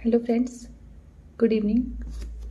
Hello friends, good evening.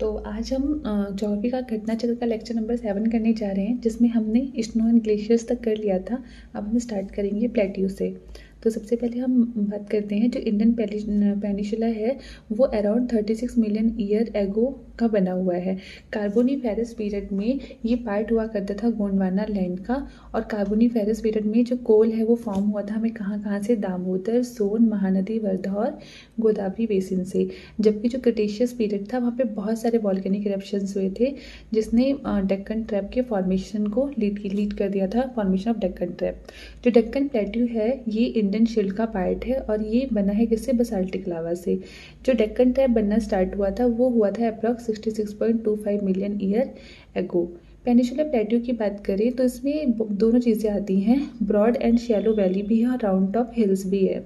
तो आज हम ज्योग्राफी का घटना चक्र का लेक्चर नंबर 7 करने जा रहे हैं, जिसमें हमने स्नो एंड ग्लेशियर्स तक कर लिया था। अब हम स्टार्ट करेंगे प्लेट्यू से। तो सबसे पहले हम बात करते हैं, जो इंडियन पेनिनसुला है वो अराउंड 36 मिलियन ईयर एगो का बना हुआ है। कार्बोनीफेरस पीरियड में ये पार्ट हुआ करता था गोंडवाना लैंड का। और कार्बोनीफेरस पीरियड में जो कोल है वो फॉर्म हुआ था हमें कहाँ कहाँ से, दामोदर, सोन, महानदी, वर्धा और गोदावरी बेसिन से। जबकि जो क्रिटेशियस पीरियड था वहाँ पे बहुत सारे वॉल्केनिक इरप्शंस हुए थे, जिसने डेक्कन ट्रैप के फॉर्मेशन को लीड कर दिया था, फॉर्मेशन ऑफ डेक्कन ट्रैप। जो डेक्कन प्लेट्यू है ये इंडियन शिल्ड का पार्ट है और ये बना है किससे, बसाल्टिक लावा से। जो डेक्कन ट्रैप बनना स्टार्ट हुआ था वो हुआ था approx 66.25 million year ago. Peninsula plateau की बात करें तो इसमें दोनों चीज़ें आती हैं, ब्रॉड एंड शैलो वैली भी है और राउंड टॉप हिल्स भी है।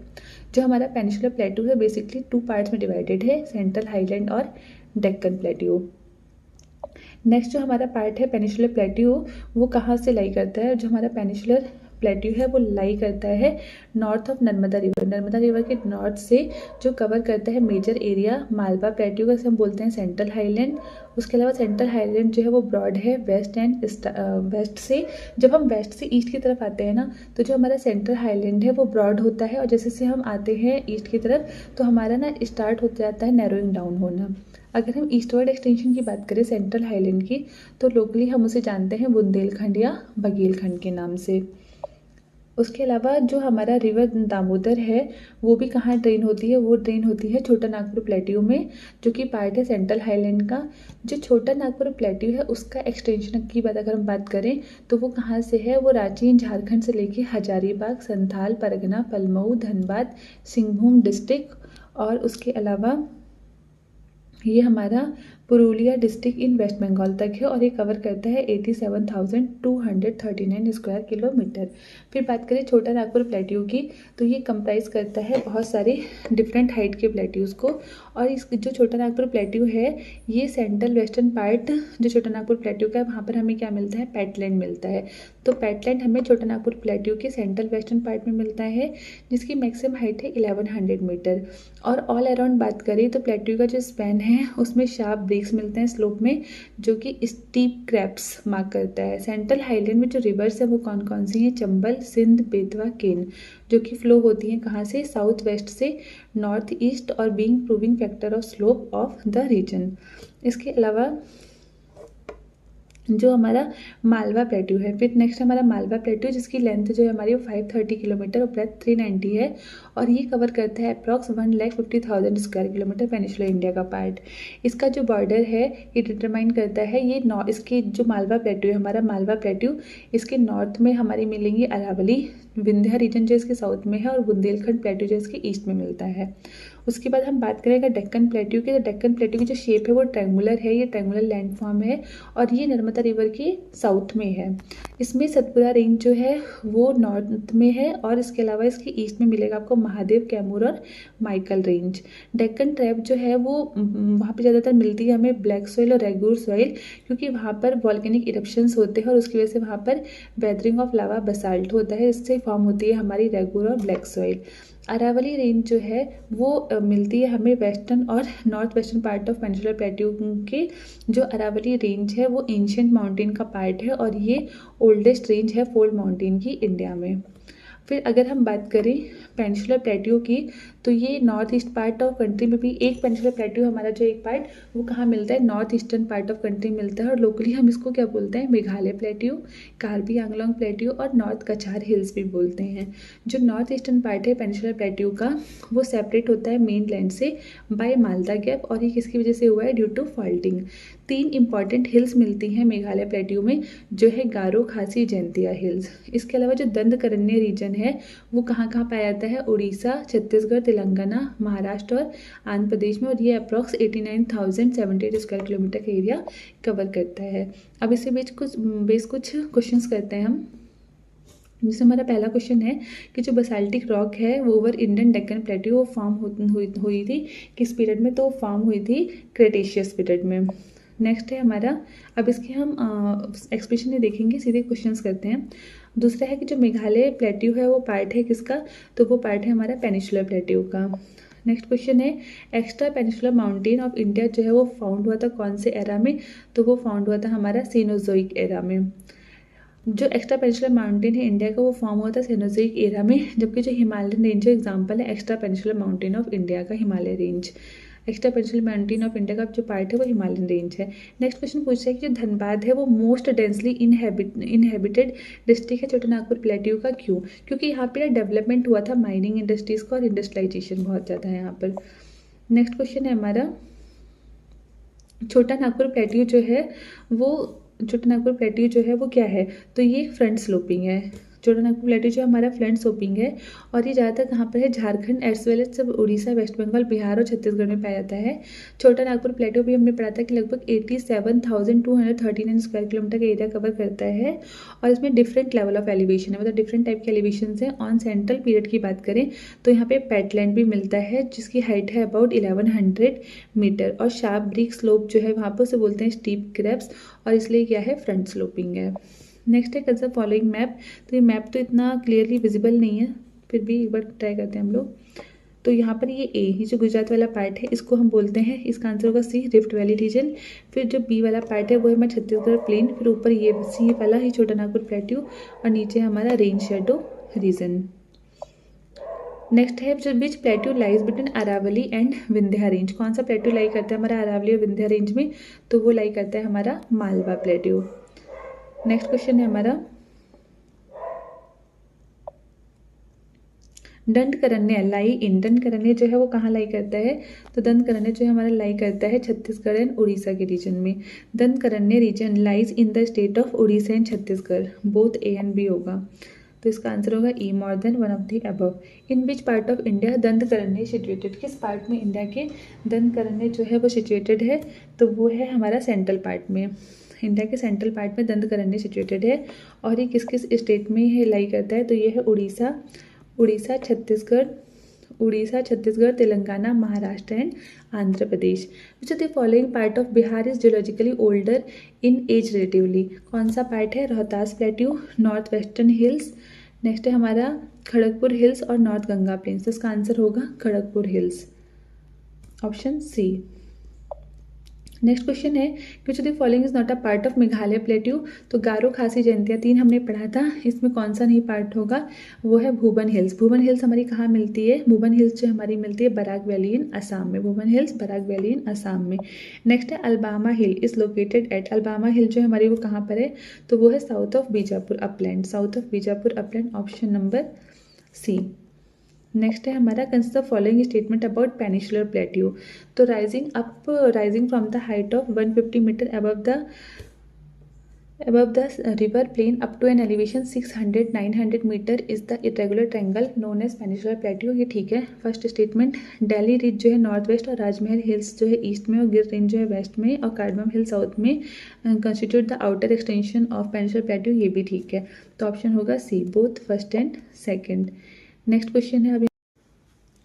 जो हमारा पेनिनसुला प्लेट्यू है बेसिकली 2 पार्ट्स में डिवाइडेड है, सेंट्रल हाईलैंड और डेक्कन प्लेट्यू। नेक्स्ट जो हमारा पार्ट है पेनिनसुला प्लेट्यू, वो कहाँ से लाई करता है? जो हमारा पेनिनसुलर प्लेट्यू है वो लाई करता है north of Narmada river. Narmada river के नॉर्थ से जो कवर करता है मेजर एरिया मालवा प्लेट्यू का, हम बोलते हैं सेंट्रल हाईलैंड। उसके अलावा सेंट्रल हाईलैंड जो है वो ब्रॉड है वेस्ट से। जब हम वेस्ट से ईस्ट की तरफ आते हैं ना, तो जो हमारा सेंट्रल हाईलैंड है वो ब्रॉड होता है, और जैसे से हम आते हैं ईस्ट की तरफ तो हमारा ना स्टार्ट हो जाता है नैरोइंग डाउन होना। अगर हम ईस्टवर्ड एक्सटेंशन की बात करें सेंट्रल हाईलैंड की, तो लोकली हम उसे जानते हैं बुंदेलखंड या बघेलखंड के नाम से। उसके अलावा जो हमारा रिवर दामोदर है वो भी कहाँ ड्रेन होती है? वो ड्रेन होती है छोटा नागपुर प्लेट्यू में, जो कि पार्ट है सेंट्रल हाईलैंड का। जो छोटा नागपुर प्लेट्यू है उसका एक्सटेंशन की बात अगर हम बात करें तो वो कहाँ से है? वो रांची झारखंड से लेके हजारीबाग, संथाल, परगना, पलमऊ, धनबाद, सिंहभूम डिस्ट्रिक्ट और उसके अलावा ये हमारा पुरुलिया डिस्ट्रिक्ट इन वेस्ट बंगाल तक है, और ये कवर करता है 87,239 स्क्वायर किलोमीटर। फिर बात करें छोटा नागपुर प्लेट्यू की, तो ये कंप्राइज करता है बहुत सारे डिफरेंट हाइट के प्लेट्यूज़ को। और इस जो छोटा नागपुर प्लेट्यू है ये सेंट्रल वेस्टर्न पार्ट जो छोटा नागपुर प्लेट्यू का है वहाँ पर हमें क्या मिलता है? पैटलैंड मिलता है। तो पैटलैंड हमें छोटा नागपुर प्लेट्यू के सेंट्रल वेस्टर्न पार्ट में मिलता है, जिसकी मैक्सिमम हाइट है 1100 मीटर। और ऑल अराउंड बात करें तो प्लेट्यू का जो स्पैन है उसमें शार्प ब्रेक्स मिलते हैं स्लोप में, जो कि स्टीप क्रैप्स मार्क करता है। सेंट्रल हाईलैंड में जो रिवर्स है वो कौन कौन सी हैं? चंबल, सिंध, बेतवा, केन, जो कि फ्लो होती हैं कहाँ से? साउथ वेस्ट से नॉर्थ ईस्ट, और being proving factor of slope of the region. इसके अलावा जो हमारा मालवा प्लेट्यू है, फिर नेक्स्ट हमारा मालवा प्लेट्यू, जिसकी लेंथ जो है हमारी वो 530 किलोमीटर और ब्रेथ 390 है, और ये कवर करता है approx 1,50,000 square kilometre peninsula India का पार्ट। इसका जो बॉर्डर है ये डिटरमाइन करता है ये इसके जो मालवा प्लेट्यू है, हमारा मालवा प्लेट्यू, इसके नॉर्थ में हमारी मिलेंगी अरावली, विंध्या रीजन जो इसके साउथ में है, और बुंदेलखंड प्लेट्यू जो इसके ईस्ट में मिलता है। उसके बाद हम बात करेंगे डेक्कन प्लेट्यू की, तो डेक्कन प्लेट्यू की जो शेप है वो ट्रायंगुलर है, ये ट्रायंगुलर लैंड फॉर्म है, और ये नर्मदा रिवर के साउथ में है। इसमें सतपुरा रेंज जो है वो नॉर्थ में है, और इसके अलावा इसके ईस्ट में मिलेगा आपको महादेव, कैमूर और माइकल रेंज। डेक्कन ट्रैप जो है वो वहाँ पे ज़्यादातर मिलती है हमें ब्लैक सॉइल और रेगुलर सॉइल, क्योंकि वहाँ पर वॉल्केनिक इरप्शंस होते हैं और उसकी वजह से वहाँ पर वेदरिंग ऑफ लावा बसाल्ट होता है, इससे फॉर्म होती है हमारी रेगुलर और ब्लैक सॉइल। अरावली रेंज जो है वो मिलती है हमें वेस्टर्न और north western part of peninsular plateau के। जो अरावली रेंज है वो एंशियंट माउंटेन का पार्ट है, और ये ओल्डेस्ट रेंज है फोल्ड माउंटेन की इंडिया में। फिर अगर हम बात करें पेनिनसुलर प्लेट्यू की, तो ये north east part of country में भी एक पेनिनसुलर प्लेट्यू हमारा जो एक पार्ट वो कहाँ मिलता है? North eastern part of country मिलता है, और लोकली हम इसको क्या बोलते हैं? मेघालय प्लेट्यू, कार्बी आंगलोंग प्लेट्यू और नॉर्थ कछार हिल्स भी बोलते हैं। जो नॉर्थ ईस्टर्न पार्ट है पेनिनसुलर प्लेट्यू का वो सेपरेट होता है मेन लैंड से बाय मालदा गैप, और ये किसकी वजह से हुआ है? Due to faulting. 3 important hills मिलती हैं मेघालय प्लेट्यू में, जो है गारो, खासी, जैंतिया हिल्स। इसके अलावा जो दंडकारण्य रीजन है वो कहाँ कहाँ पाया जाता है? उड़ीसा, छत्तीसगढ़, तेलंगाना, महाराष्ट्र और आंध्र प्रदेश में, और ये अप्रॉक्स 89,078 स्क्वायर किलोमीटर का एरिया कवर करता है। अब इससे बेस कुछ क्वेश्चंस करते हैं हम। जैसे हमारा पहला क्वेश्चन है कि जो बसाल्टिक रॉक है वो ओवर इंडियन डेक्कन प्लेट्यू वो फॉर्म हुई थी किस पीरियड में? तो फॉर्म हुई थी क्रेटेशियस पीरियड में। नेक्स्ट है हमारा, अब इसके हम एक्सप्रेशन नहीं देखेंगे, सीधे क्वेश्चंस करते हैं। दूसरा है कि जो मेघालय प्लेट्यू है वो पार्ट है किसका? तो वो पार्ट है हमारा पेनिनसुलर प्लेट्यू का। नेक्स्ट क्वेश्चन है extra peninsular mountain of India जो है वो फाउंड हुआ था कौन से एरा में, तो वो फाउंड हुआ था हमारा सीनोजोइक एरा में। जो एक्स्ट्रा पेनिनसुलर माउंटेन है इंडिया का वो फॉर्म हुआ था सीनोजोइक एरा में, जबकि जो हिमालयन रेंज जो एग्जाम्पल है extra peninsular mountain of India का Himalaya range. Extra peninsular mountain of India का जो पार्ट है वो हिमालयन रेंज है। नेक्स्ट क्वेश्चन पूछ रहा है कि जो धनबाद है वो मोस्ट डेंसली इनहेबिटेड डिस्ट्रिक्ट है छोटा नागपुर प्लेट्यू का, क्यों? क्योंकि यहाँ पे डेवलपमेंट हुआ था माइनिंग इंडस्ट्रीज का और इंडस्ट्रियलाइजेशन बहुत ज़्यादा है यहाँ पर। नेक्स्ट क्वेश्चन है हमारा छोटा नागपुर प्लेट्यू जो है वो छोटा नागपुर प्लेट्यू जो है वो क्या है, तो ये फ्रंट स्लोपिंग है। छोटा नागपुर प्लेट्यू जो हमारा फ्रंट स्लोपिंग है और ये ज़्यादातर कहाँ पर है, झारखंड एज वेल एज सब उड़ीसा, वेस्ट बंगाल, बिहार और छत्तीसगढ़ में पाया जाता है। छोटा नागपुर प्लेट्यू भी हमने पढ़ा था कि लगभग 87,239 स्क्वायर किलोमीटर का एरिया कवर करता है और इसमें डिफरेंट लेवल ऑफ एलिवेशन है, मतलब डिफरेंट टाइप के एलिवेशन हैं। ऑन सेंट्रल पीरियड की बात करें तो यहाँ पे पेटलैंड भी मिलता है जिसकी हाइट है अबाउट 1100 मीटर और शार्प ब्रिक स्लोप जो है वहाँ पर उसे बोलते हैं स्टीप क्रेब्स और इसलिए क्या है, फ्रंट स्लोपिंग है। नेक्स्ट है कंसिडर फॉलोइंग मैप, तो ये मैप तो इतना क्लियरली विजिबल नहीं है, फिर भी एक बार ट्राई करते हैं हम लोग। तो यहाँ पर ये जो गुजरात वाला पार्ट है इसको हम बोलते हैं, इसका आंसर होगा सी, रिफ्ट वैली रीजन। फिर जो बी वाला पार्ट है वो है हमारा छत्तीसगढ़ प्लेन, फिर ऊपर ये सी वाला ही छोटा नागपुर प्लेट्यू और नीचे हमारा रेन शेडो रीजन। नेक्स्ट है जो which plateau lies between Aravalli and Vindhya range, कौन सा प्लेट्यू लाई करता है हमारा अरावली और विंध्या रेंज में, तो वो लाई करता है हमारा मालवा प्लेट्यू। नेक्स्ट क्वेश्चन है हमारा दंडकारण्य लाई इन, दंडकारण्य जो है वो कहाँ लाई करता है, तो दंडकारण्य जो है हमारा लाई करता है छत्तीसगढ़ एंड उड़ीसा के रीजन में। Dandakaranya region lies in the state of Orissa and Chhattisgarh, both A and B होगा, तो इसका आंसर होगा E, more than one of the above. In which part of India Dandakaranya situated, किस पार्ट में इंडिया के दंडकारण्य जो है वो सिचुएटेड है, तो वो है हमारा सेंट्रल पार्ट में। इंडिया के सेंट्रल पार्ट में दंडकारण्य सिचुएटेड है और ये किस किस स्टेट में है लाई करता है, तो ये है Orissa, Chhattisgarh, Telangana, Maharashtra and Andhra Pradesh. Which of the following part of Bihar is geologically older in age relatively, कौन सा पार्ट है, Rohtas plateau, north western hills, next है हमारा खड़गपुर हिल्स और नॉर्थ गंगा प्लेन्स, तो इसका आंसर होगा Kharagpur hills, option C. Next question है which of the following is not a part of Meghalaya plateau, तो गारो, खासी, जयंतिया 3 हमने पढ़ा था, इसमें कौन सा नहीं पार्ट होगा, वो है भूबन हिल्स। भूबन हिल्स हमारी कहाँ मिलती है, भूबन हिल्स जो हमारी मिलती है बराक वैली इन असम में, Bhuban hills Barak valley in Assam में। नेक्स्ट है Alabama hill is located at, Alabama hill जो हमारी वो कहाँ पर है, तो वो है south of Bijapur upland, option number C. Next है हमारा consider following statement about peninsular plateau, तो rising from the height of 150 metre above the river plain up to an elevation 600-900 metre is the irregular triangle known as peninsular plateau, ये ठीक है। First statement Delhi ridge जो है north west और राजमहल hills जो है east में और गिर रेंज जो है वेस्ट में और कार्डमम हिल साउथ में constitute the outer extension of peninsular plateau, ये भी ठीक है, तो ऑप्शन होगा C, both first and second. Next question है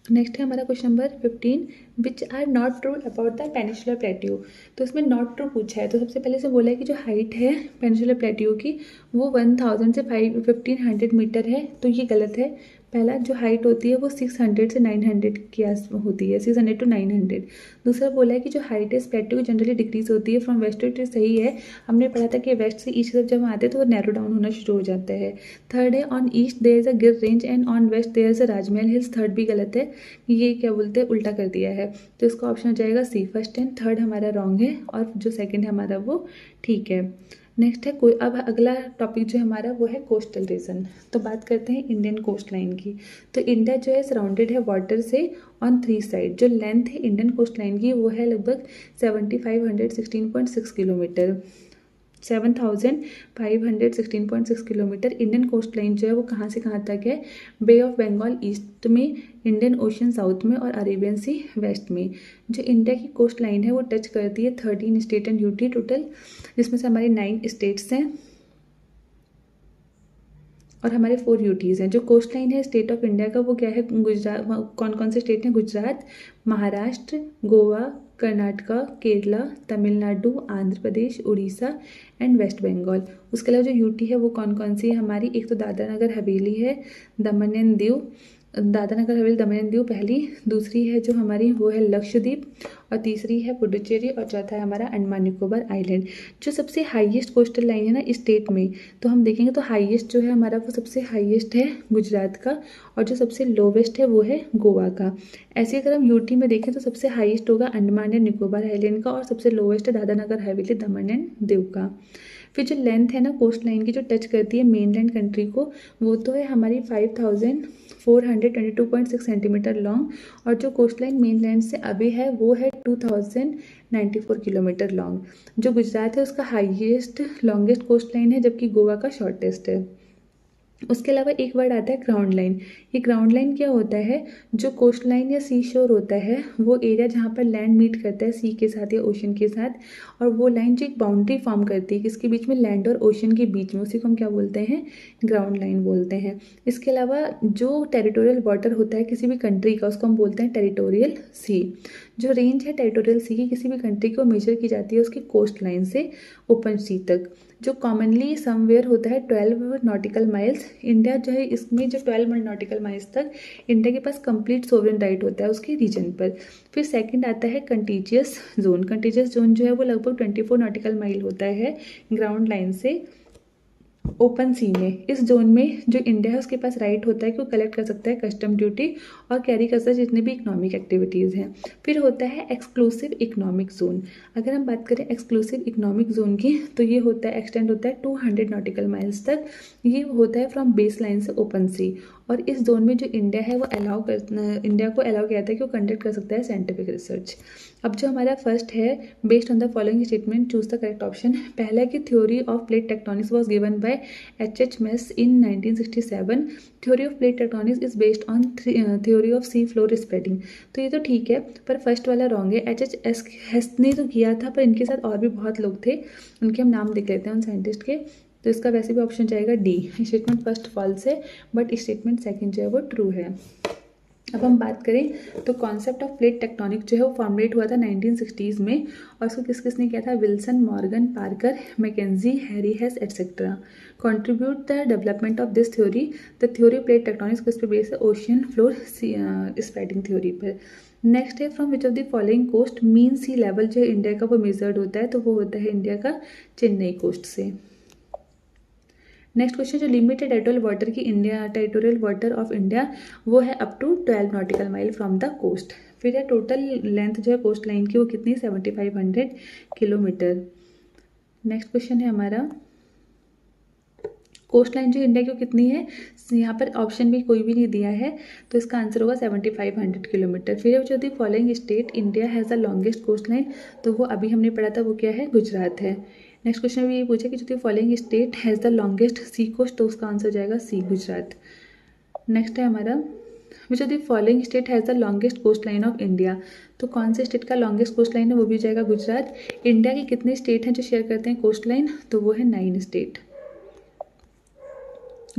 नेक्स्ट है हमारा question number 15, which are not true about the peninsular plateau, तो इसमें नॉट ट्रू पूछा है। तो सबसे पहले से बोला है कि जो हाइट है पेनिनसुलर प्लेट्यू की वो 1000 से 1500 मीटर है, तो ये गलत है। पहला जो हाइट होती है वो 600 से 900 के आस होती है, 600 to 900। दूसरा बोला है कि जो हाइट है इस प्लेट्यू की जनरली डिक्रीज होती है फ्रॉम वेस्ट टू ईस्ट, सही है, हमने पढ़ा था कि वेस्ट से ईस्ट तरफ जब हम आते हैं तो वो नैरो डाउन होना शुरू हो जाता है। थर्ड है on east there is a Gir range and on west there is a Rajmahal hills, third भी गलत है, ये क्या बोलते हैं उल्टा कर दिया है, तो इसका ऑप्शन हो जाएगा सी, फर्स्ट एंड थर्ड हमारा रॉन्ग है और जो सेकेंड है हमारा वो ठीक है। नेक्स्ट है कोई, अब अगला टॉपिक जो हमारा वो है कोस्टल रीजन, तो बात करते हैं इंडियन कोस्ट लाइन की। तो इंडिया जो है सराउंडेड है वाटर से ऑन 3 साइड, जो लेंथ है इंडियन कोस्ट लाइन की वो है लगभग 7516.6 kilometre, 7516.6 kilometre. Indian coast line जो है वो कहाँ से कहाँ तक है, बे ऑफ बंगाल ईस्ट में, इंडियन ओशन साउथ में और अरेबियन सी वेस्ट में। जो इंडिया की कोस्ट लाइन है वो टच करती है 13 स्टेट एंड यूटी टोटल, जिसमें से हमारे 9 स्टेट्स हैं और हमारे 4 यूटीज़ हैं। जो कोस्ट लाइन है स्टेट ऑफ इंडिया का वो क्या है, गुजरात, कौन कौन से स्टेट हैं, गुजरात, महाराष्ट्र, गोवा, कर्नाटका, केरला, तमिलनाडु, आंध्र प्रदेश, उड़ीसा एंड वेस्ट बंगाल। उसके अलावा जो यूटी है वो कौन कौन सी है हमारी, एक तो दादरा नगर हवेली है, दमन एंड दीव, दादरा नगर हवेली दमन एंड दीव पहली, दूसरी है जो हमारी वो है लक्षद्वीप, और तीसरी है पुडुचेरी, और चौथा है हमारा अंडमान निकोबार आइलैंड। जो सबसे हाईएस्ट कोस्टल लाइन है ना स्टेट में, तो हम देखेंगे तो हाईएस्ट जो है हमारा वो सबसे हाईएस्ट है गुजरात का, और जो सबसे लोवेस्ट है वो है गोवा का। ऐसे अगर हम यूटी में देखें तो सबसे हाईएस्ट होगा अंडमान एंड निकोबार आइलैंड का, और सबसे लोवेस्ट है दादरा नगर हवेली दमन एंड दीव का। फिर जो लेंथ है ना कोस्ट लाइन की जो टच करती है मेनलैंड कंट्री को, वो तो है हमारी 5422.6 सेंटीमीटर लॉन्ग, और जो कोस्ट लाइन मेनलैंड से अभी है वो है 2094 किलोमीटर लॉन्ग। जो गुजरात है उसका हाईएस्ट लॉन्गेस्ट कोस्ट लाइन है, जबकि गोवा का शॉर्टेस्ट है। उसके अलावा एक वर्ड आता है ग्राउंड लाइन। ये ग्राउंड लाइन क्या होता है, जो कोस्ट लाइन या सी शोर होता है वो एरिया जहाँ पर लैंड मीट करता है सी के साथ या ओशन के साथ, और वो लाइन जो एक बाउंड्री फॉर्म करती है किसके बीच में, लैंड और ओशन के बीच में, उसी को हम क्या बोलते हैं, ग्राउंड लाइन बोलते हैं। इसके अलावा जो टेरिटोरियल वाटर होता है किसी भी कंट्री का, उसको हम बोलते हैं टेरिटोरियल सी। जो रेंज है टेरिटोरियल सी की किसी भी कंट्री को मेजर की जाती है उसकी कोस्ट लाइन से ओपन सी तक, जो कॉमनली समवेयर होता है 12 नॉटिकल माइल्स। इंडिया जो है इसमें जो 12 नॉटिकल माइल्स तक इंडिया के पास कंप्लीट सोवरेन राइट होता है उसके रीजन पर। फिर सेकंड आता है कंटीजियस जोन। कंटीजियस जोन जो है वो लगभग 24 नॉटिकल माइल होता है ग्राउंड लाइन से ओपन सी में। इस जोन में जो इंडिया है उसके पास राइट होता है कि वो कलेक्ट कर सकता है कस्टम ड्यूटी और कैरी कर सकता है जितनी भी इकोनॉमिक एक्टिविटीज़ हैं। फिर होता है एक्सक्लूसिव इकोनॉमिक जोन। अगर हम बात करें एक्सक्लूसिव इकोनॉमिक जोन की, तो ये होता है एक्सटेंड होता है 200 नॉटिकल माइल्स तक। ये होता है फ्रॉम बेस लाइन से ओपन सी, और इस जोन में जो इंडिया है वो इंडिया को अलाउ किया जाता है कि वो कंडक्ट कर सकता है साइंटिफिक रिसर्च। अब जो हमारा फर्स्ट है, based on the following statement choose the correct option. पहला है कि theory of plate tectonics was given by H.H. Mess in 1967। Theory of plate tectonics is based on theory of sea floor spreading. तो ये तो ठीक है, पर first वाला रॉन्ग है। H.H. हेस ने तो किया था, पर इनके साथ और भी बहुत लोग थे, उनके हम नाम देख लेते हैं उन साइंटिस्ट के। तो इसका वैसे भी ऑप्शन जाएगा डी। स्टेटमेंट फर्स्ट फॉल्स है, बट स्टेटमेंट सेकंड जो है वो ट्रू है। अब हम बात करें तो कॉन्सेप्ट ऑफ प्लेट टेक्टोनिक जो है वो फॉर्मुलेट हुआ था 1960s में, और उसको किसने किया था, Wilson, Morgan, Parker, Mackenzie, Harry Hess etcetera. Contribute the development of this theory. The theory plate tectonics किस पे बेस है, ओशियन फ्लोर स्प्रेडिंग थ्योरी पर। नेक्स्ट है from which of the following coast mean sea level जो है India का वो measured होता है, तो वो होता है इंडिया का चेन्नई कोस्ट से। नेक्स्ट क्वेश्चन, जो लिमिटेड टेरिटोरियल वाटर की India territorial water of India वो है up to 12 nautical mile from the coast. फिर है टोटल लेंथ जो है कोस्ट लाइन की वो कितनी, 7500 किलोमीटर। नेक्स्ट क्वेश्चन है हमारा, कोस्ट लाइन जो इंडिया की कितनी है, यहाँ पर ऑप्शन भी कोई भी नहीं दिया है, तो इसका आंसर होगा 7500 किलोमीटर। फिर जो the following state India has the longest coast line, तो वो अभी हमने पढ़ा था, वो क्या है, गुजरात है। नेक्स्ट क्वेश्चन में ये पूछा कि जो the following state has the longest sea coast, तो उसका आंसर जाएगा सी, गुजरात। नेक्स्ट है हमारा, which of the following state has the longest coast line of India, तो कौन से स्टेट का लॉन्गेस्ट कोस्ट लाइन है, वो भी जाएगा गुजरात। इंडिया के कितने स्टेट हैं जो शेयर करते हैं कोस्ट लाइन, तो वो है 9 स्टेट।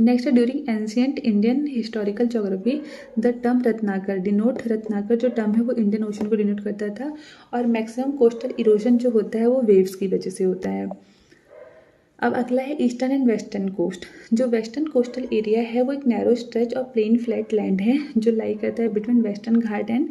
नेक्स्ट है, during ancient Indian historical geography the term Ratnakar denote, Ratnakar जो टर्म है वो इंडियन ओशन को डिनोट करता था, और मैक्सिमम कोस्टल इरोजन जो होता है वो वेव्स की वजह से होता है। अब अगला है ईस्टर्न एंड वेस्टर्न कोस्ट। जो वेस्टर्न कोस्टल एरिया है वो एक नैरो स्ट्रेच और प्लेन फ्लैट लैंड है जो लाई करता है between western Ghat and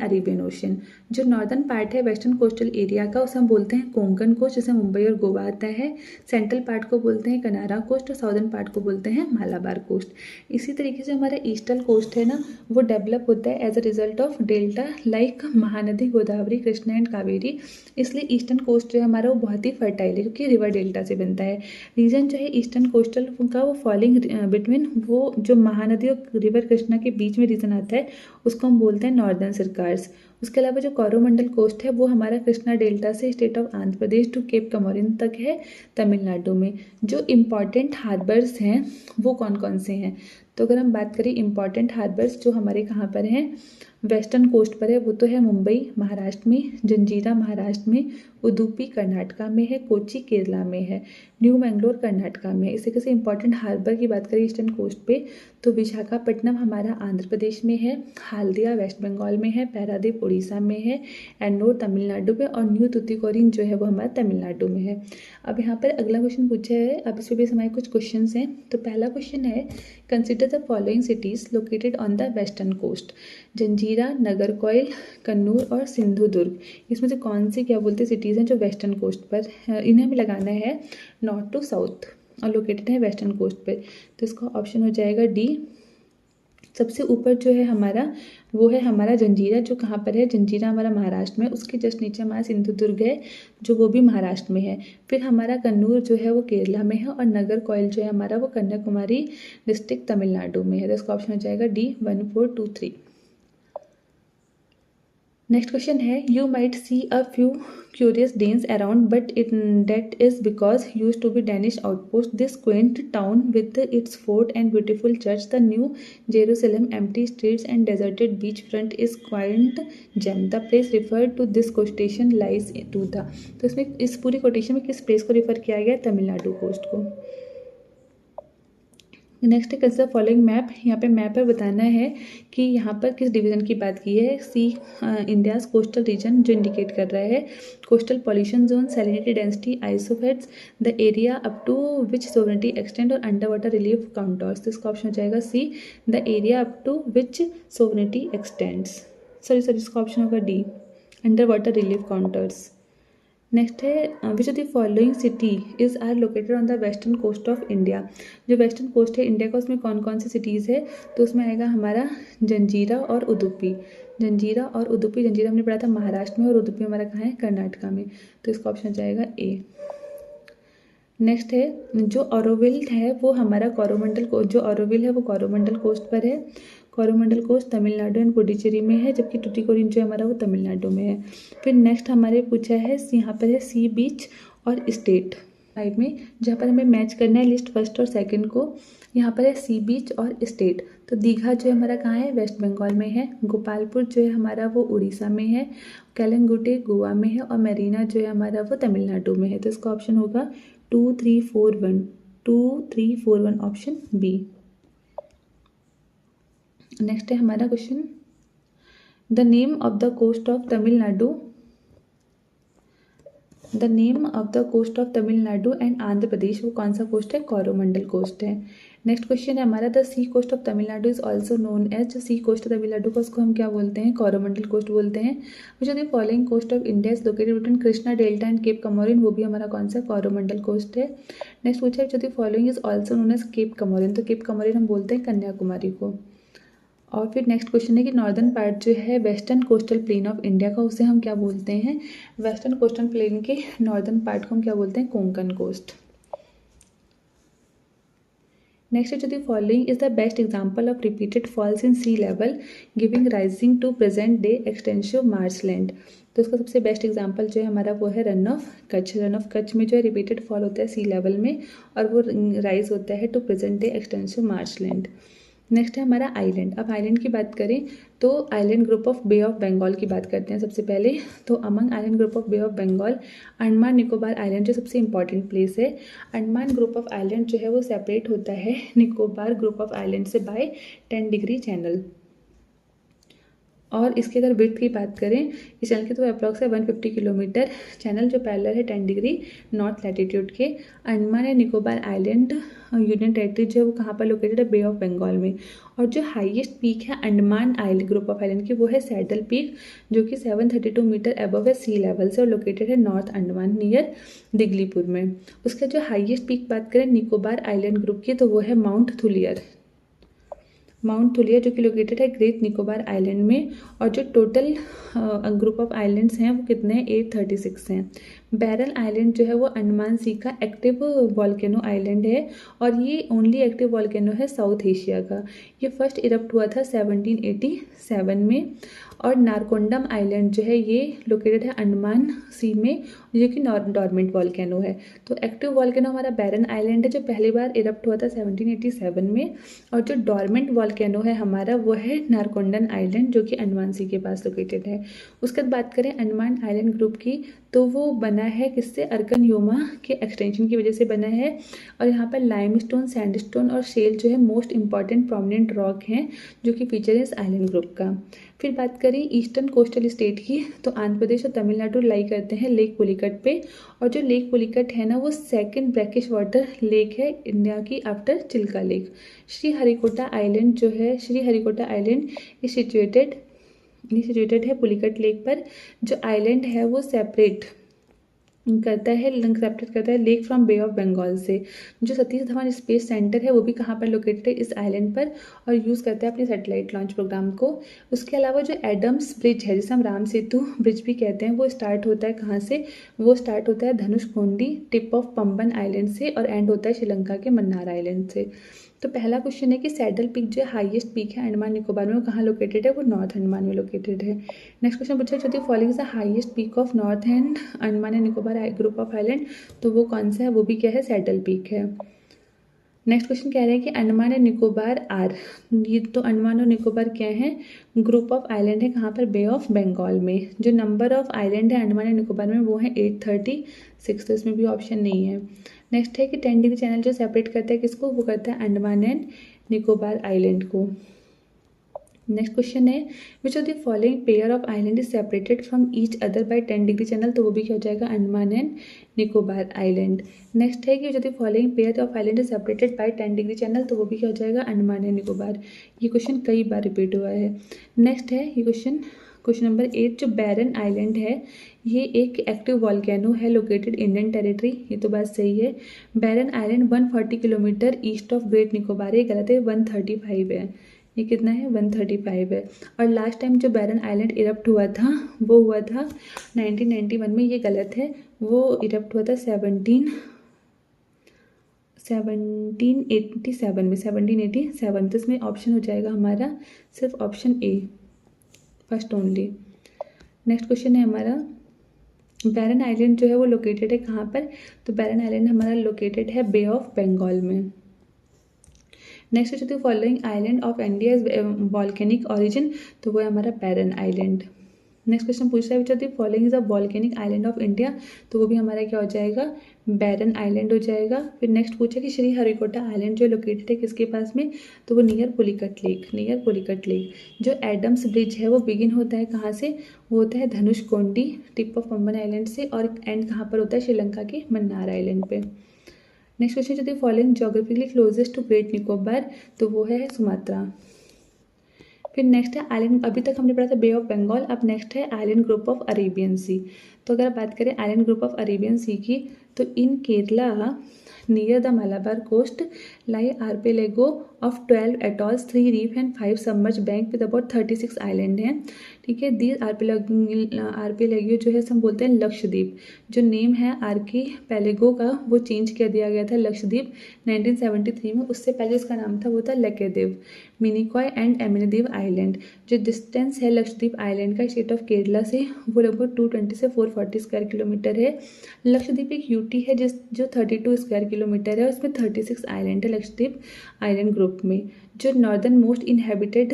Arabian ocean. जो नॉर्दर्न पार्ट है वेस्टर्न कोस्टल एरिया का, उसे हम बोलते हैं कोंकण कोस्ट, जिसे मुंबई और गोवा आता है। सेंट्रल पार्ट को बोलते हैं कनारा कोस्ट, और साउदर्न पार्ट को बोलते हैं मालाबार कोस्ट। इसी तरीके से हमारा ईस्टर्न कोस्ट है ना, वो डेवलप होता है as a result of delta like Mahanadi, Godavari, Krishna and Kaveri. इसलिए ईस्टर्न कोस्ट जो है हमारा वो बहुत ही फर्टाइल है क्योंकि रिवर डेल्टा से बनता है। रीजन जो है ईस्टर्न कोस्टल का वो फॉलिंग बिटवीन वो जो महानदी और रिवर कृष्णा के बीच में रीजन आता है उसको हम बोलते हैं नॉर्दर्न सरकार्स। उसके अलावा जो कोरोमंडल कोस्ट है वो हमारा कृष्णा डेल्टा से state of Andhra Pradesh to cape Comorin तक है तमिलनाडु में। जो इम्पॉर्टेंट हार्बर्स हैं वो कौन कौन से हैं, तो अगर हम बात करें इम्पॉर्टेंट हार्बर्स जो हमारे कहाँ पर हैं, वेस्टर्न कोस्ट पर है वो तो है मुंबई महाराष्ट्र में, जंजीरा महाराष्ट्र में, उडुपी कर्नाटका में है, कोची केरला में है, न्यू मैंगलोर कर्नाटका में है। इसी तरह से इंपॉर्टेंट हार्बर की बात करें ईस्टर्न कोस्ट पे तो विशाखापट्टनम हमारा आंध्र प्रदेश में है, हाल्दिया वेस्ट बंगाल में है, पारादीप उड़ीसा में है, एन्नोर तमिलनाडु में और न्यू तुतिकोरिन जो है वो हमारा तमिलनाडु में है। अब यहाँ पर अगला क्वेश्चन पूछा है, अब इस पर हमारे कुछ क्वेश्चन हैं। तो पहला क्वेश्चन है, consider the following cities located on the western coast. Janjira, Nagercoil, Kannur और सिंधुदुर्ग, इसमें से कौन सी क्या बोलते सिटीज़ हैं जो वेस्टर्न कोस्ट पर, इन्हें हमें लगाना है नॉर्थ टू साउथ और लोकेटेड है वेस्टर्न कोस्ट पर। तो इसका ऑप्शन हो जाएगा डी। सबसे ऊपर जो है हमारा वो है हमारा जंजीरा, जो कहाँ पर है, जंजीरा हमारा महाराष्ट्र में, उसके जस्ट नीचे हमारा सिंधुदुर्ग है जो वो भी महाराष्ट्र में है। फिर हमारा कन्नूर जो है वो केरला में है और नागरकोइल जो है हमारा वो कन्याकुमारी डिस्ट्रिक्ट तमिलनाडु में है। तो इसका ऑप्शन हो जाएगा डी 1 4 2 3। नेक्स्ट क्वेश्चन है, you might see a few curious Danes around but that is because use to be Danish outpost. This quaint town with its fort and beautiful church the New Jerusalem, empty streets and deserted beach front is quaint gem. The place refer to this quotation lies to the. तो इसमें इस पूरी quotation में किस place को refer किया गया है, तमिलनाडु कोस्ट को। नेक्स्ट है कंसिडर फॉलोइंग मैप। यहाँ पे मैप पर बताना है कि यहाँ पर किस डिवीजन की बात की है। सी इंडियाज कोस्टल रीजन जो इंडिकेट कर रहा है coastal pollution zone, salinity density, isobaths, the area up to which sovereignty extend और अंडर वाटर रिलीफ काउंटर्स। तो इसका ऑप्शन हो जाएगा C, the area up to which sovereignty extends. Sorry इसका ऑप्शन होगा D, under water relief contours. Next है, which of the following city is are located on the western coast of India. जो western coast है India का उसमें कौन कौन सी cities है, तो उसमें आएगा हमारा जंजीरा और उडुपी। जंजीरा और उडुपी, जंजीरा हमने पढ़ा था महाराष्ट्र में और उडुपी हमारा कहाँ है, कर्नाटका में। तो इसका ऑप्शन जाएगा ए। नेक्स्ट है, जो ऑरोविल है वो हमारा कोरोमंडल कोस्ट, जो ऑरोविल है वो कोरोमंडल कोस्ट पर है। कोरोमंडल कोस्ट तमिलनाडु एंड पुडुचेरी में है, जबकि टुटीकोरिन जो है हमारा वो तमिलनाडु में है। फिर नेक्स्ट हमारे पूछा है, यहाँ पर है सी बीच और स्टेट टाइप में, जहाँ पर हमें मैच करना है लिस्ट फर्स्ट और सेकंड को। यहाँ पर है सी बीच और स्टेट। तो दीघा जो है हमारा कहाँ है, वेस्ट बंगाल में है। गोपालपुर जो है हमारा वो उड़ीसा में है। कैलंगुटे गोवा में है और मेरीना जो है हमारा वो तमिलनाडु में है। तो इसका ऑप्शन होगा 2 3 4 1, 2 3 4 1 ऑप्शन बी। नेक्स्ट है हमारा question, the name of the coast of Tamil Nadu, the name of the coast of Tamil Nadu and Andhra Pradesh, वो कौन सा कोस्ट है, कोरोमंडल कोस्ट है। नेक्स्ट क्वेश्चन है हमारा, the sea coast of Tamil Nadu is also known as, जो सी कोस्ट ऑफ तमिलनाडु को उसको हम क्या बोलते हैं, कोरोमंडल कोस्ट बोलते हैं। Which of the following coast of India is located between Krishna delta and cape Comorin, वो भी हमारा कौन सा कोरोमंडल कोस्ट है। नेक्स्ट पूछा है, which of the following is also known as cape Comorin, तो केप कमोरिन हम बोलते हैं कन्याकुमारी को। और फिर नेक्स्ट क्वेश्चन है कि नॉर्दर्न पार्ट जो है western coastal plain of India का, उसे हम क्या बोलते हैं, वेस्टर्न कोस्टल प्लेन के नॉर्दर्न पार्ट को हम क्या बोलते हैं, कोंकण कोस्ट। नेक्स्ट जो the following is the best example of repeated falls in sea level giving rising to present day extensive marshland. तो इसका सबसे बेस्ट एग्जाम्पल जो है हमारा वो है run of Kutch. Run of Kutch में जो है रिपीटेड फॉल होता है सी लेवल में और वो राइज होता है to present day extensive marshland. Next है हमारा आइलैंड। अब आइलैंड की बात करें तो island group of bay of Bengal की बात करते हैं सबसे पहले। तो among island group of bay of Bengal Andaman Nicobar island जो सबसे इंपॉर्टेंट प्लेस है। अंडमान ग्रुप ऑफ आइलैंड जो है वो सेपरेट होता है निकोबार ग्रुप ऑफ आइलैंड से बाय 10 डिग्री चैनल। और इसके अगर विड्थ की बात करें इस चैनल की तो अप्रॉक्स है 150 किलोमीटर। चैनल जो पैरेलल है 10 डिग्री नॉर्थ लैटिट्यूड के। Andaman and Nicobar island union territory जो है वो कहाँ पर लोकेटेड है, बे ऑफ बंगाल में। और जो हाईएस्ट पीक है Andaman island group of island की वो है सैडल पीक जो कि 732 मीटर अबव है सी लेवल से और लोकेटेड है नॉर्थ अंडमान नियर दिगलीपुर में। उसका जो हाईएस्ट पीक बात करें निकोबार आइलैंड ग्रुप की तो वो है माउंट थुलियर। माउंट थुलियर जो कि लोकेटेड है ग्रेट निकोबार आइलैंड में। और जो टोटल ग्रुप ऑफ आइलैंड्स हैं वो कितने हैं, 836 हैं। बैरल आइलैंड जो है वो अंडमान सी का एक्टिव वॉल्केनो आइलैंड है और ये ओनली एक्टिव वॉल्केनो है साउथ एशिया का। ये फर्स्ट इरप्ट हुआ था 1787 में और नारकोंडम आइलैंड जो है ये लोकेटेड है अंडमान सी में, जो कि डॉर्मेंट वॉल्केनो है। तो एक्टिव वॉल्केनो हमारा बैरन आइलैंड है जो पहली बार इरप्ट हुआ था 1787 में, और जो डॉर्मेंट वॉल्केनो है हमारा वो है नारकोंडम आइलैंड जो कि अंडमान सी के पास लोकेटेड है। उसके बाद बात करें अंडमान आइलैंड ग्रुप की, तो वो बना है किससे, अर्कन योमा के एक्सटेंशन की वजह से बना है। और यहाँ पर लाइमस्टोन, सैंडस्टोन और शेल जो है मोस्ट इंपॉर्टेंट प्रोमिनेंट रॉक हैं जो कि फीचर है इस आइलैंड ग्रुप का। फिर बात करें ईस्टर्न कोस्टल स्टेट की, तो आंध्र प्रदेश और तमिलनाडु लाई करते हैं लेक पुलिकट पे, और जो लेक पुलिकट है ना वो सेकंड ब्रैकिश वाटर लेक है इंडिया की after Chilka lake. Sriharikota island जो है, श्रीहरिकोटा आइलैंड इज सिचुएटेड है पुलिकट लेक पर। जो आइलैंड है वो सेपरेट करता है lake from bay of Bengal से। जो सतीश धवन स्पेस सेंटर है वो भी कहाँ पर लोकेटेड है, इस आइलैंड पर, और यूज़ करता है अपने सैटेलाइट लॉन्च प्रोग्राम को। उसके अलावा जो एडम्स ब्रिज है जिसे हम राम सेतु ब्रिज भी कहते हैं, वो स्टार्ट होता है कहाँ से, वो स्टार्ट होता है Dhanushkodi tip of Pamban island से, और एंड होता है श्रीलंका के मन्नार आइलैंड से। तो पहला क्वेश्चन है कि सैडल पीक जो हाईएस्ट पीक है अंडमान निकोबार में, वो कहाँ लोकेटेड है, वो नॉर्थ अंडमान में लोकेटेड है। नेक्स्ट क्वेश्चन पूछा जो following is the highest peak of north and Andaman and Nicobar group of island, तो वो कौन सा है, वो भी क्या है, सैडल पीक है। नेक्स्ट क्वेश्चन कह रहे हैं कि अंडमान एंड निकोबार आर, ये तो अंडमान और निकोबार क्या है, ग्रुप ऑफ आइलैंड है, कहाँ पर, बे ऑफ बंगाल में। जो नंबर ऑफ आइलैंड है अंडमान एंड निकोबार में वो है 836, तो इसमें भी ऑप्शन नहीं है। नेक्स्ट है कि 10 डिग्री चैनल जो सेपरेट करता है किसको, वो करता है अंडमान एंड निकोबार आइलैंड को। नेक्स्ट क्वेश्चन है which of the following pair of island is separated from each other by 10 degree channel, तो वो भी क्या हो जाएगा, Andaman and Nicobar island. Next है कि विच of the following pair of island is separated by 10 degree channel, तो वो भी क्या हो जाएगा, अंडमान एंड निकोबार। ये क्वेश्चन कई बार रिपीट हुआ है। नेक्स्ट है ये क्वेश्चन नंबर 8, जो बैरन आइलैंड है ये एक एक्टिव वॉल्केनो है लोकेटेड इंडियन टेरिटरी, ये तो बात सही है। Barren island 140 kilometre east of great Nicobar, ये गलत है, 135 है। ये कितना है, 135 है। और लास्ट टाइम जो बैरन आइलैंड इरप्ट हुआ था वो हुआ था 1991 में, ये गलत है, वो इरप्ट हुआ था 1787 में, तो इसमें ऑप्शन हो जाएगा हमारा सिर्फ option A, first only. Next question है हमारा बैरन आइलैंड जो है वो लोकेटेड है कहाँ पर, तो बैरन आइलैंड हमारा लोकेटेड है बे ऑफ बंगाल में। नेक्स्ट है जो following island of India is volcanic origin, तो वो है हमारा बैरन आइलैंड। नेक्स्ट क्वेश्चन पूछ रहा है which of the following is a volcanic island of India, तो वो भी हमारा क्या हो जाएगा, बैरन आइलैंड हो जाएगा। फिर नेक्स्ट पूछा कि श्रीहरिकोटा आइलैंड जो लोकेटेड है किसके पास में, तो वो नियर पुलिकट लेक। जो एडम्स ब्रिज है वो बिगिन होता है कहाँ से, वो होता है Dhanushkodi tip of Pamban island से, और एंड कहाँ पर होता है, श्रीलंका के मन्नार आइलैंड पे। नेक्स्ट क्वेश्चन जो the following geographically closest to great Nicobar, तो वो है सुमात्रा। फिर नेक्स्ट है आइलैंड, अभी तक हमने पढ़ा था बे ऑफ बंगाल, अब नेक्स्ट है island group of Arabian sea. तो अगर बात करें island group of Arabian sea की, तो in Kerala near the Malabar coast lie archipelago of 12 atolls, 3 reef and 5 submerge bank with about 36 island हैं। ठीक है, दी आर्पेलेगो जो है हम बोलते हैं लक्षद्वीप। जो नेम है आर्कीपेलेगो का वो चेंज कर दिया गया था लक्षद्वीप 1973 में, उससे पहले उसका नाम था वो था लक्षद्वीप, मिनिकॉय एंड एमिनेद्वीप आइलैंड। जो डिस्टेंस है लक्षद्वीप आइलैंड का स्टेट ऑफ केरला से वो लगभग 220 से 440 स्क्वायर किलोमीटर है। लक्षद्वीप एक यूटी है जो 32 स्क्वायर किलोमीटर है, उसमें 36 आइलैंड है लक्षद्वीप आइलैंड ग्रुप में। जो नॉर्दर्न मोस्ट इनहेबिटेड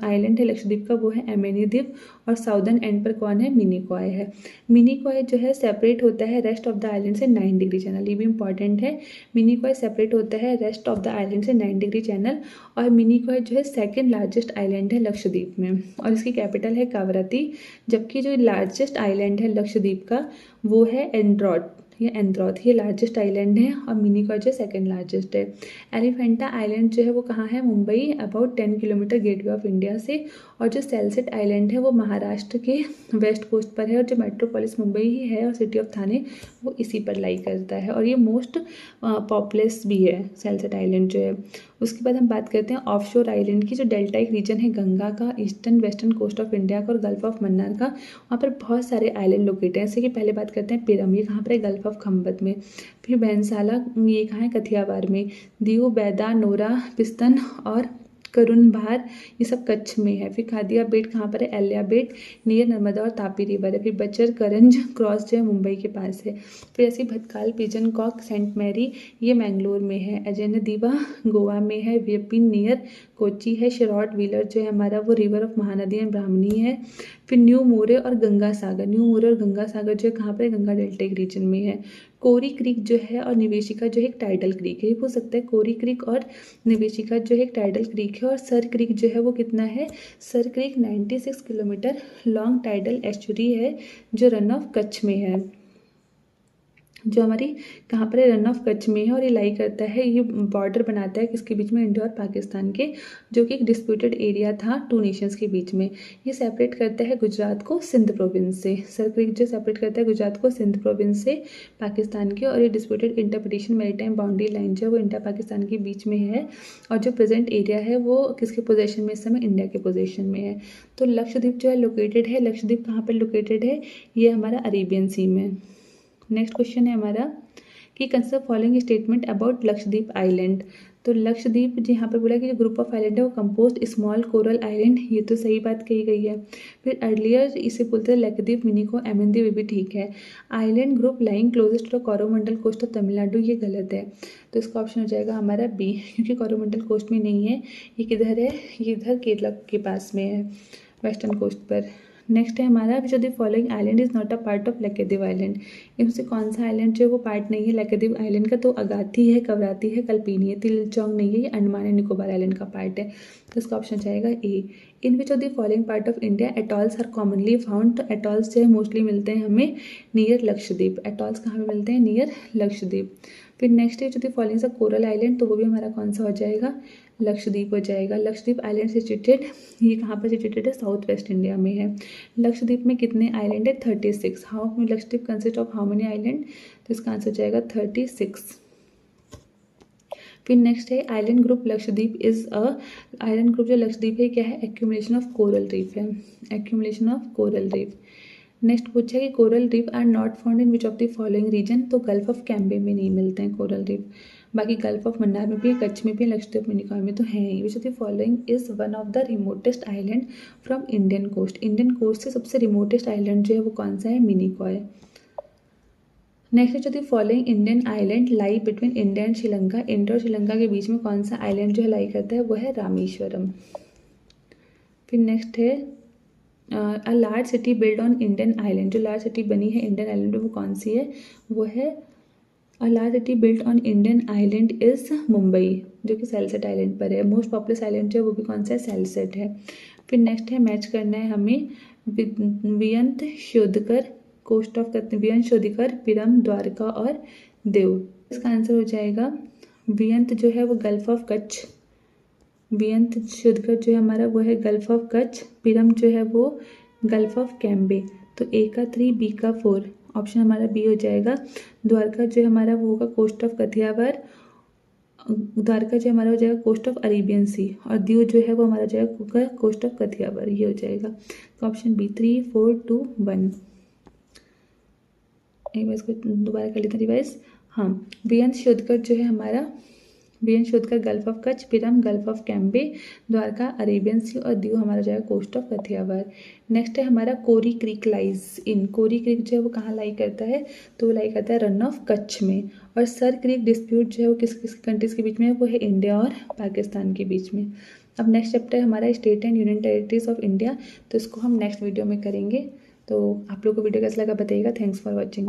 आइलैंड है लक्षद्वीप का वो है एमिनेद्वीप, और साउदर्न एंड पर कौन है, मिनिकॉय है। मिनिकॉय जो है सेपरेट होता है रेस्ट ऑफ द आइलैंड से 9 डिग्री चैनल, ये भी इंपॉर्टेंट है। मिनिकॉय सेपरेट होता है रेस्ट ऑफ द आइलैंड से 9 डिग्री चैनल, और मिनिकॉय जो है सेकंड लार्जेस्ट आइलैंड है लक्षद्वीप में, और इसकी कैपिटल है कावरत्ती। जबकि जो लार्जेस्ट आइलैंड है लक्षद्वीप का वो है एंड्रोथ, ये लार्जेस्ट आइलैंड है, और मिनिकॉय जो सेकंड लार्जेस्ट है। एलिफेंटा आइलैंड जो है वो कहाँ है, Mumbai about 10 kilometre gateway of India से। और जो सेलसेट आइलैंड है वो महाराष्ट्र के वेस्ट कोस्ट पर है, और जो मेट्रोपोलिस मुंबई ही है और सिटी ऑफ थाने वो इसी पर लाई करता है, और ये मोस्ट पॉपुलस भी है सेलसेट आइलैंड जो है। उसके बाद हम बात करते हैं ऑफशोर आइलैंड की। जो डेल्टाइक रीजन है गंगा का, eastern western coast of India का और गल्फ ऑफ मन्नार का, वहाँ पर बहुत सारे आइलैंड लोकेटेड हैं। जैसे कि पहले बात करते हैं पिरम, ये कहाँ पर है, गल्फ ऑफ खम्बत में। फिर भैंसाला, ये कहाँ है, कथियावार में। दीव, बैदा, नोरा, पिस्तन और करुण भार, ये सब कच्छ में है। फिर खादिया बेट कहाँ पर है, एलिया बेट नियर नर्मदा और तापी रिवर है। फिर बचर करंज क्रॉस जो है मुंबई के पास है। फिर ऐसे भटकाल पिजन कॉक सेंट मैरी ये मैंगलोर में है। अजय दीवा गोवा में है। विपिन नियर कोची है। शिरॉट व्हीलर जो है हमारा वो रिवर ऑफ महानदी एंड ब्राह्मणी है। फिर न्यू मोरे और गंगा सागर, न्यू मोरे और गंगा सागर जो है कहाँ पर है, गंगा डेल्टा रीजन में है। कोरी क्रीक जो है और निवेशिका जो है एक टाइडल क्रीक है। ये पूछ सकता है कोरी क्रीक और निवेशिका जो है एक टाइडल क्रीक है। और सर क्रीक जो है वो कितना है, sir creek 96 kilometre long tidal estuary है जो रन ऑफ कच्छ में है, जो हमारी कहाँ पर है, रन ऑफ कच्छ में है। और ये लाई करता है, ये बॉर्डर बनाता है किसके बीच में, इंडिया और पाकिस्तान के, जो कि एक डिस्प्यूटेड एरिया था टू नेशंस के बीच में। ये सेपरेट करता है गुजरात को सिंध प्रोविंस से। सर क्रीक जो सेपरेट करता है गुजरात को सिंध प्रोविंस से पाकिस्तान के। और ये disputed interpretation maritime boundary line जो है वो इंडिया पाकिस्तान के बीच में है। और जो प्रेजेंट एरिया है वो किसके पोजेशन में, इस समय इंडिया के पोजेशन में है। तो लक्षद्वीप जो है लोकेटेड है, लक्षद्वीप कहाँ पर लोकेटेड है, ये हमारा अरेबियन सी में। नेक्स्ट क्वेश्चन है हमारा कि consider following statement about Lakshadweep island. तो लक्षद्वीप जो यहाँ पर बोला कि जो ग्रुप ऑफ आइलैंड है वो कंपोस्ट स्मॉल कोरल आइलैंड, ये तो सही बात कही गई है। फिर अर्लियर इसे बोलते हैं लक्षद्वीप, मिनिको, एमएनद्वीप, ये भी ठीक है। Island group lying closest to Coromandel coast of Tamil Nadu, ये गलत है। तो इसका ऑप्शन हो जाएगा हमारा बी, क्योंकि कोरोमंडल कोस्ट में नहीं है। ये किधर है, ये इधर केरला के पास में है, वेस्टर्न कोस्ट पर। नेक्स्ट है हमारा which of the following island is not a part of Lakshadweep island. इनमें से कौन सा आइलैंड जो है वो पार्ट नहीं है लक्षद्वीप आइलैंड का, तो अगाथी है, कवराती है, कल्पीनी है। तिलचौंग नहीं है, ये अंडमान एंड निकोबार आइलैंड का पार्ट है। तो इसका ऑप्शन जाएगा A. In which of the following part of India atolls are commonly found. तो एटॉल्स जो है मोस्टली मिलते हैं हमें नियर लक्षद्वीप। एटॉल्स कहाँ पे मिलते हैं, नियर लक्षद्वीप। फिर नेक्स्ट है जो द फॉलोइंग सा कोरल आइलैंड, तो वो भी हमारा कौन सा हो जाएगा, लक्षद्वीप हो जाएगा। लक्षद्वीप आइलैंड सिचुएटेड, ये कहाँ पर सिचुएटेड है, साउथ वेस्ट इंडिया में है। लक्षद्वीप में कितने आइलैंड है, 36। How Lakshadweep consist of how many island, तो इसका आंसर हो जाएगा 36। फिर नेक्स्ट है island group Lakshadweep is a, island group जो लक्षद्वीप है क्या है, एक्यूमुलेशन ऑफ कोरल रीफ है, accumulation of coral reef. Next पूछा कि coral reef are not found in which of the following region. तो गल्फ ऑफ कैम्बे में नहीं मिलते हैं कोरल रीफ, बाकी गल्फ ऑफ मन्नार में भी है, कच्छ में भी, लक्षद्वीप मिनिकॉय में तो है ही। Which of the following is one of the remotest island from Indian coast. Indian coast से सबसे रिमोटेस्ट आइलैंड जो है वो कौन सा है, मिनिकॉय। नेक्स्ट जो the following Indian island lie between India and Sri Lanka. India और श्रीलंका के बीच में कौन सा आइलैंड जो है लाई करता है, वो है रामेश्वरम। फिर नेक्स्ट है a large city build on Indian island. जो लार्ज सिटी बनी है इंडियन आइलैंड पे वो कौन सी है, वो है a large city build on Indian island is Mumbai, जो कि सेलसेट आइलैंड पर है। मोस्ट पॉपुलस आइलैंड जो है वो भी कौन सा है, सेलसेट है। फिर नेक्स्ट है मैच करना है हमें वियंत शोधकर कोस्ट ऑफ वियंत शोधिकर, पिरम, द्वारका और देव। इसका आंसर हो जाएगा वियंत जो है वो गल्फ ऑफ कच्छ, वियंत शोधकर जो है हमारा वो है गल्फ ऑफ कच्छ। पिरम जो है वो गल्फ ऑफ कैम्बे। तो ए का 3 बी का 4, ऑप्शन हमारा बी हो जाएगा। द्वारका जो है हमारा वो होगा कोस्ट ऑफ कथियावर, द्वारका जो हमारा हो जाएगा कोस्ट ऑफ अरेबियन सी, और दीव जो है वो हमारा हो जाएगा कोस्ट ऑफ कथियावर, ये हो जाएगा। तो ऑप्शन बी 3 4 2 1। एक बार इसको दोबारा कर लेते हैं रिवाइज। हाँ, वियंत शोधकर जो है हमारा, वियंत शोधकर gulf of Kutch, Piram gulf of Cambay, Dwarka Arabian sea, और दीव हमारा जाएगा कोस्ट ऑफ कथियावर। नेक्स्ट है हमारा Kori creek lies in. Kori creek जो है वो कहाँ लाई करता है, तो वो लाई करता है रन ऑफ कच्छ में। और सर क्रीक डिस्प्यूट जो है वो किस किस कंट्रीज़ के बीच में है, वो है इंडिया और पाकिस्तान के बीच में। अब नेक्स्ट चैप्टर हमारा state and union territories of India, तो इसको हम नेक्स्ट वीडियो में करेंगे। तो आप लोग को वीडियो कैसा लगा बताइएगा। Thanks for watching.